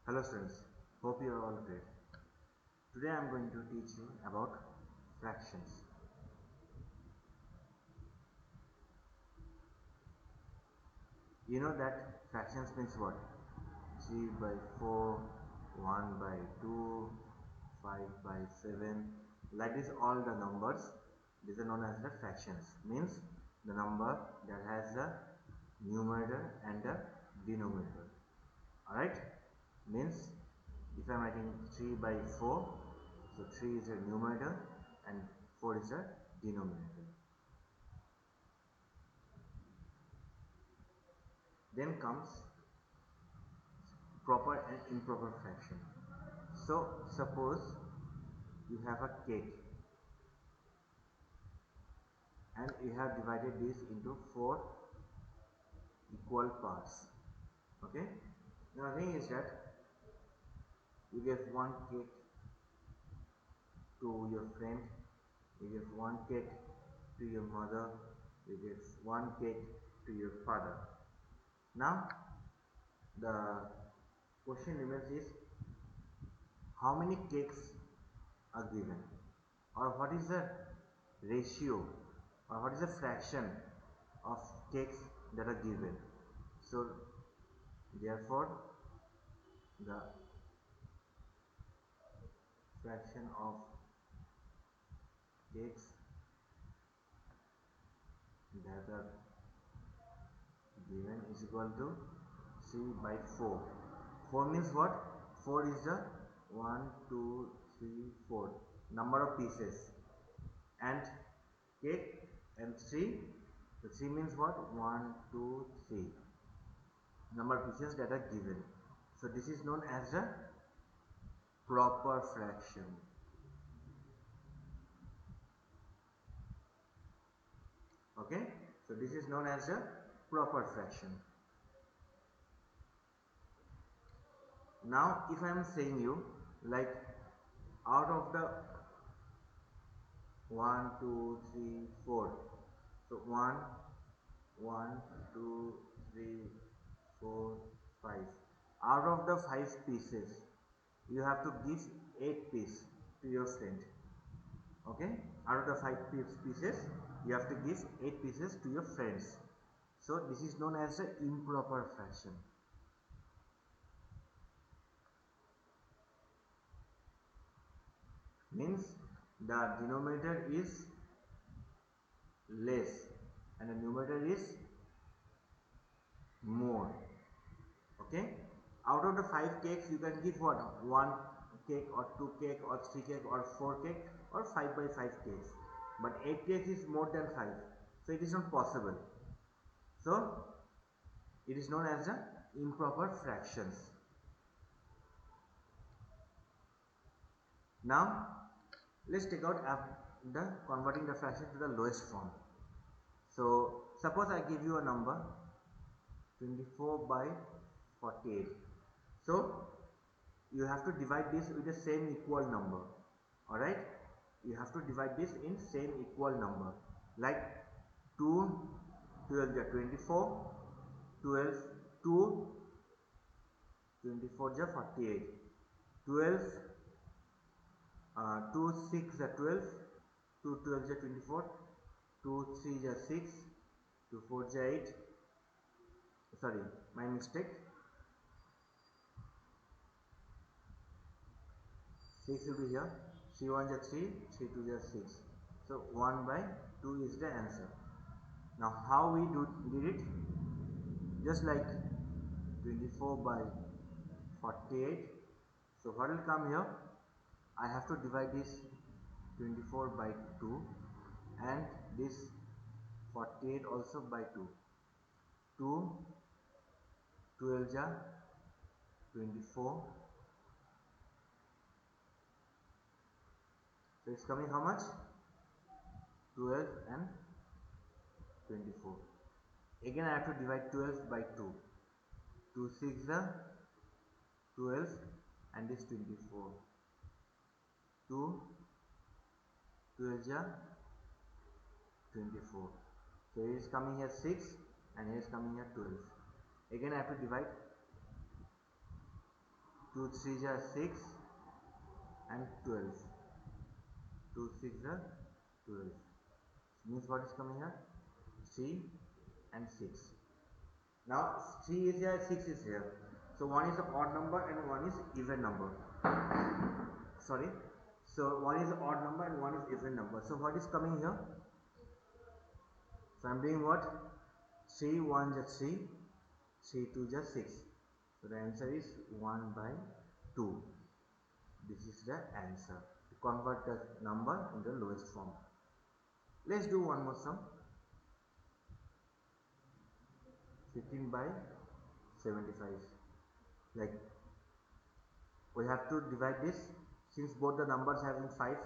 Hello students, hope you are all great. Today I am going to teach you about fractions. You know that fractions means what? 3 by 4, 1 by 2, 5 by 7. Like this all the numbers, these are known as the fractions. Means the number that has the numerator and the denominator. Alright? Means if I am writing 3 by 4, so 3 is a numerator and 4 is a denominator. Then comes proper and improper fraction. So suppose you have a cake and you have divided this into 4 equal parts. Okay? Now the thing is that you give one cake to your friend, you give one cake to your mother, you give one cake to your father. Now the question remains is how many cakes are given, or what is the ratio, or what is the fraction of cakes that are given. So therefore the fraction of cakes that are given is equal to 3 by 4. 4 means what? 4 is the 1 2 3 4 number of pieces, and cake and 3, the 3 means what? 1 2 3 number of pieces that are given. So this is known as the proper fraction. Okay, so this is known as the proper fraction. Now if I am saying you like out of the 1 2 3 4, so 1 1 2 3 4 5, out of the 5 pieces you have to give 8 pieces to your friend. Okay, out of the 5 pieces you have to give 8 pieces to your friends. So this is known as the improper fraction. Means the denominator is less and the numerator is more. Okay, out of the 5 cakes you can give what? 1 cake or 2 cake or 3 cake or 4 cake or 5 by 5 cakes, but 8 cakes is more than 5, so it is not possible. So it is known as the improper fractions. Now let's take out the converting the fraction to the lowest form. So suppose I give you a number 24 by 48. So you have to divide this with the same equal number. Alright, you have to divide this in same equal number, like 2 12 is 24, 12 2 24 is 48, 12 2 6 is 12, 2 12 is 24, 2 3 is 6, 2 4 is 8. Sorry, my mistake. 6 will be here. 3 1 is 3, 3 2 is 6. So 1 by 2 is the answer. Now how we did it? Just like 24 by 48. So what will come here? I have to divide this 24 by 2 and this 48 also by 2. 2 12 is 24. So it's coming how much? 12 and 24. Again I have to divide 12 by 2. 2 6 is 12 and this 24. 2 12 is 24. So here is coming here 6 and here is coming here 12. Again I have to divide 2 3 are 6 and 12. 2 6 are 12. Means what is coming here? 3 and 6. Now 3 is here, 6 is here. So one is an odd number and one is even number. Sorry. So one is an odd number and one is even number. So what is coming here? So I am doing what? 3 1 is 3, 3 2 is 6. So the answer is 1 by 2. This is the answer. To convert the number in the lowest form. Let's do one more sum. 15 by 75. Like we have to divide this, since both the numbers having 5,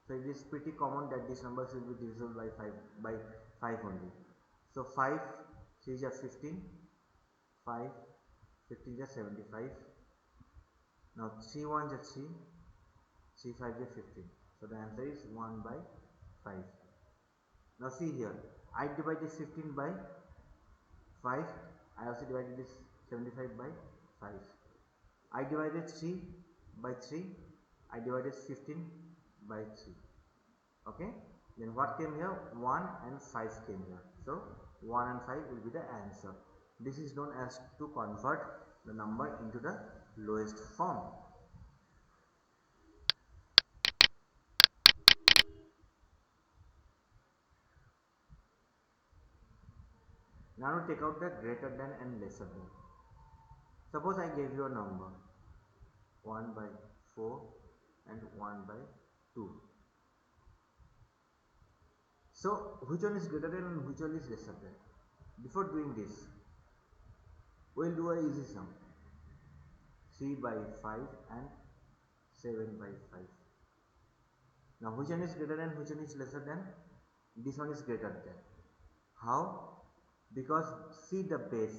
so it is pretty common that this number should be divisible by 5 only. So 5 3 is 15, 5 15 is 75. Now 3 1 is 3, 3 5 is 15. So the answer is 1 by 5. Now see here, I divided 15 by 5, I also divided this 75 by 5. I divided 3 by 3, I divided 15 by 3. Okay, then what came here? 1 and 5 came here. So 1 and 5 will be the answer. This is known as to convert the number into the lowest form. Now to take out the greater than and lesser than. Suppose I gave you a number 1 by 4 and 1 by 2. So which one is greater than and which one is lesser than? Before doing this, we will do a easy sum. 3 by 5 and 7 by 5. Now which one is greater than, which one is lesser than? This one is greater than. How? Because see the base,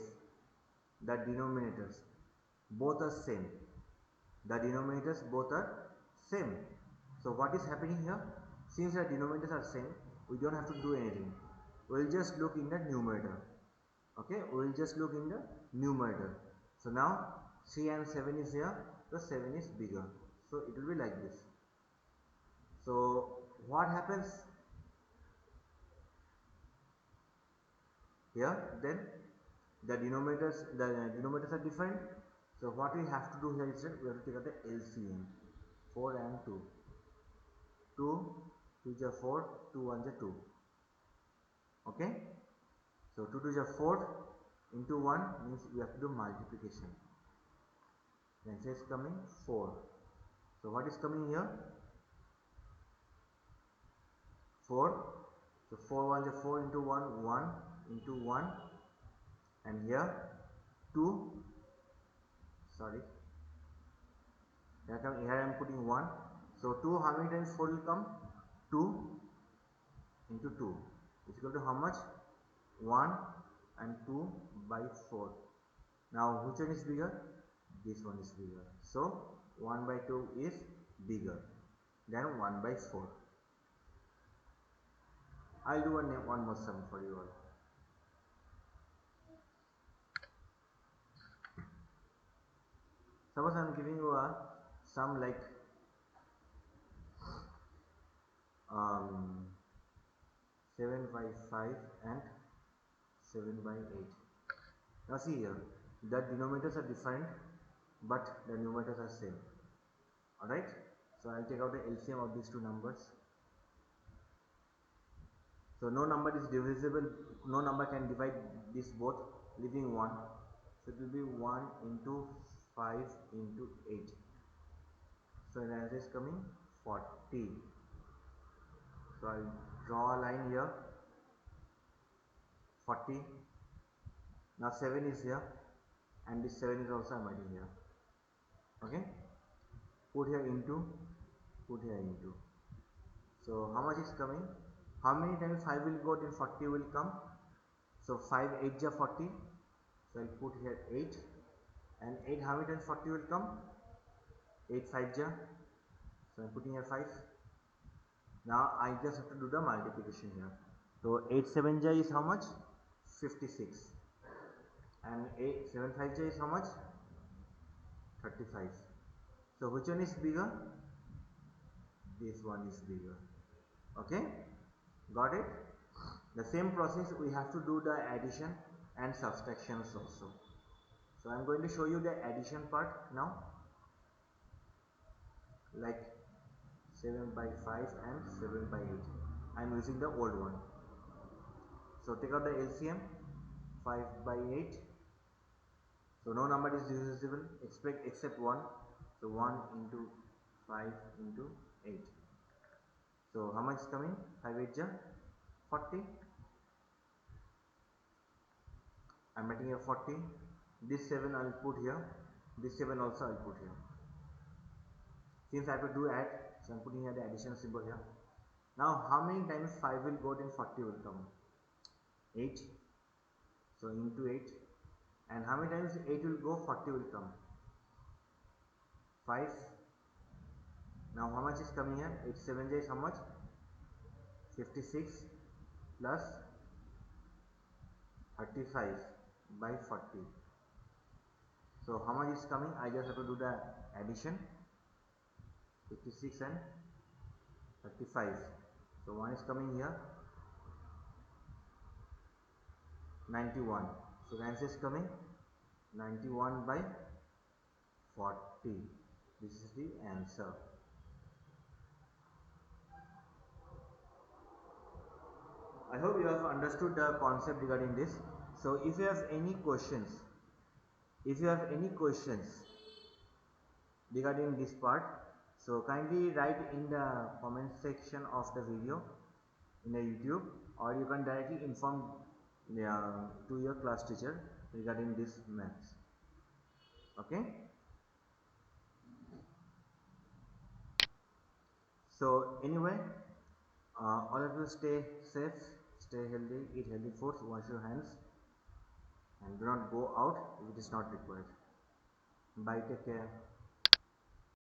the denominators, both are same. The denominators both are same. So what is happening here? Since the denominators are same, we don't have to do anything. We will just look in the numerator. Okay, we will just look in the numerator. So now 3 and 7 is here, so 7 is bigger. So it will be like this. So what happens here? Then the denominators are different. So what we have to do here is that we have to take out the LCM. 4 and 2. 2 2 is 4, 2 1 is 2. Okay. So 2 2 is 4 into 1 means we have to do multiplication. The answer is coming 4. So what is coming here? 4. So 4 1 is 4 into 1, 1 into 1, and here 2. Sorry. Here I am putting 1. So 2, how many times 4 will come? 2 into 2 is equal to how much? 1 and 2 by 4. Now which one is bigger? This one is bigger. So 1 by 2 is bigger than 1 by 4. I'll do one more sum for you all. Suppose I am giving you a sum like 7 by 5 and 7 by 8. Now see here, the denominators are different but the numerators are same. Alright, so I'll take out the LCM of these two numbers. So no number is divisible, no number can divide this both, leaving 1. So it will be 1 into 5 into 8. So the answer is coming 40. So I'll draw a line here, 40. Now 7 is here and this 7 is also I'm adding here. Okay, put here into, put here into. So how much is coming? How many times 5 will go till 40 will come? So 5 8 is 40. So I'll put here 8, and 8 how many times 40 will come? 8 5 is. So I'm putting here 5. Now I just have to do the multiplication here. So 8 7 is how much? 56. And 8 7 5 is how much? 35. So which one is bigger? This one is bigger. Okay, got it? The same process we have to do the addition and subtractions also. So I am going to show you the addition part now, like 7 by 5 and 7 by 8. I am using the old one. So take out the LCM, 5 by 8. So no number is divisible except 1. So 1 into 5 into 8. So how much is coming? 5 8 ja 40. I am making a 40. This 7 I will put here. This 7 also I will put here. Since I have to do add, so I am putting here the addition symbol here. Now how many times 5 will go, then 40 will come? 8. So into 8. And how many times 8 will go, 40 will come? 5. Now how much is coming here? 8 7 is how much? 56 plus 35 by 40. So how much is coming? I just have to do the addition. 56 and 35. So 1 is coming here. 91. So the answer is coming 91 by 40. This is the answer. I hope you have understood the concept regarding this. So if you have any questions, regarding this part, so kindly write in the comment section of the video in the YouTube, or you can directly inform to your class teacher regarding this maths. Okay. So anyway, all of you stay safe, stay healthy, eat healthy foods, wash your hands, and do not go out if it is not required. Bye, take care.